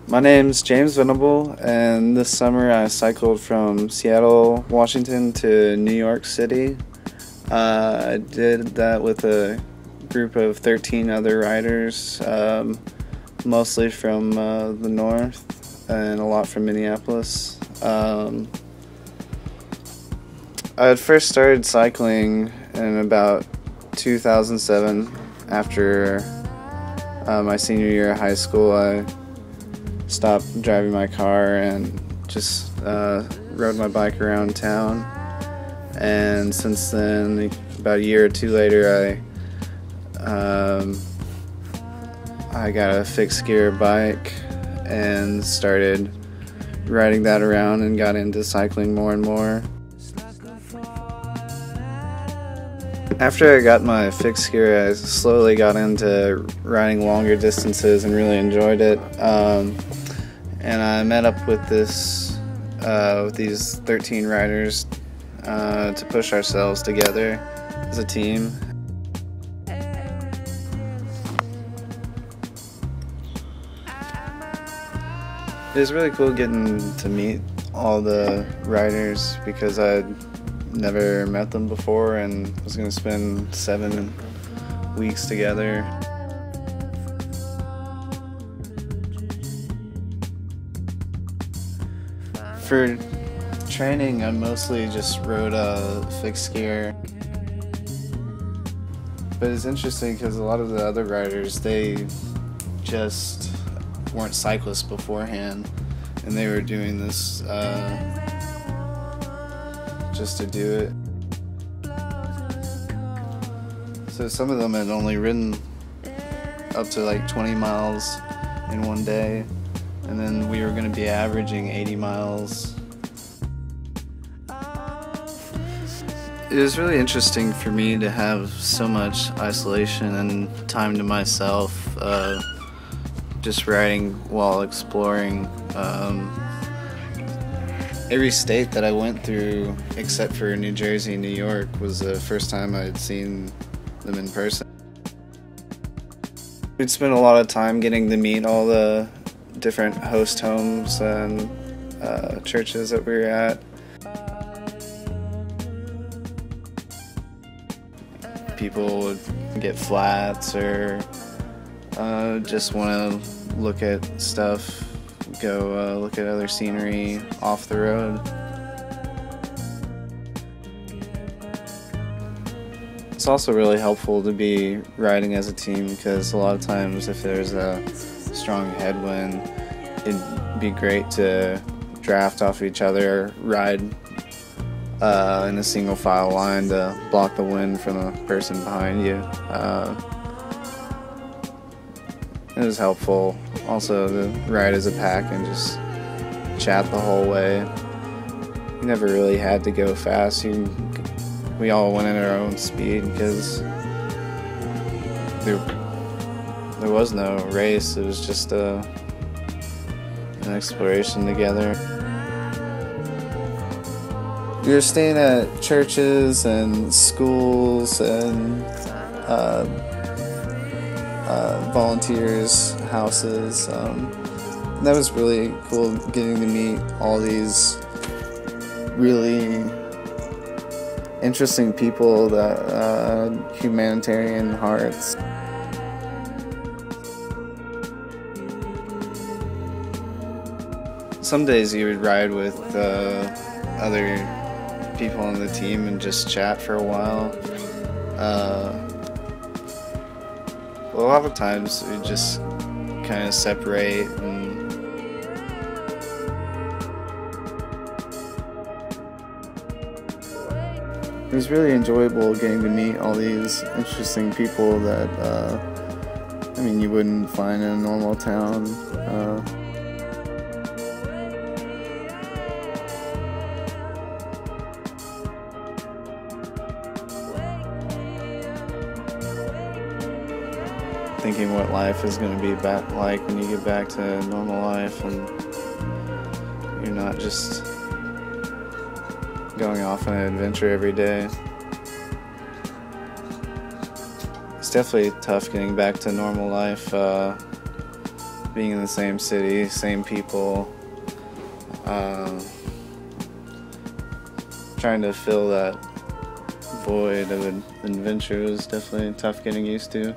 My name's James Venable, and this summer I cycled from Seattle, Washington to New York City. I did that with a group of 13 other riders, mostly from the north and a lot from Minneapolis. I had first started cycling in about 2007 after my senior year of high school. I stopped driving my car and just rode my bike around town, and since then, about a year or two later, I got a fixed gear bike and started riding that around and got into cycling more and more. After I got my fixed gear, I slowly got into riding longer distances and really enjoyed it. And I met up with these 13 riders to push ourselves together as a team. It was really cool getting to meet all the riders because I'd never met them before and was going to spend 7 weeks together. For training, I mostly just rode a fixed gear. But it's interesting because a lot of the other riders, they just weren't cyclists beforehand, and they were doing this just to do it. So some of them had only ridden up to like 20 miles in one day, and then we were going to be averaging 80 miles. It was really interesting for me to have so much isolation and time to myself, just riding while exploring. Every state that I went through, except for New Jersey and New York, was the first time I had seen them in person. We'd spent a lot of time getting to meet all the different host homes and churches that we were at. People would get flats or just want to look at stuff, go look at other scenery off the road. It's also really helpful to be riding as a team because a lot of times if there's a strong headwind, it'd be great to draft off each other, ride in a single file line to block the wind from the person behind you. It was helpful also to ride as a pack and just chat the whole way. You never really had to go fast. We all went at our own speed because there was no race. It was just an exploration together. We were staying at churches and schools and volunteers' houses. That was really cool, getting to meet all these really interesting people that had humanitarian hearts. Some days you would ride with other people on the team and just chat for a while. A lot of times we just kind of separate, and it was really enjoyable getting to meet all these interesting people that you wouldn't find in a normal town. Thinking what life is going to be like when you get back to normal life and you're not just going off on an adventure every day. It's definitely tough getting back to normal life. being in the same city, same people. Trying to fill that void of adventure was definitely tough getting used to.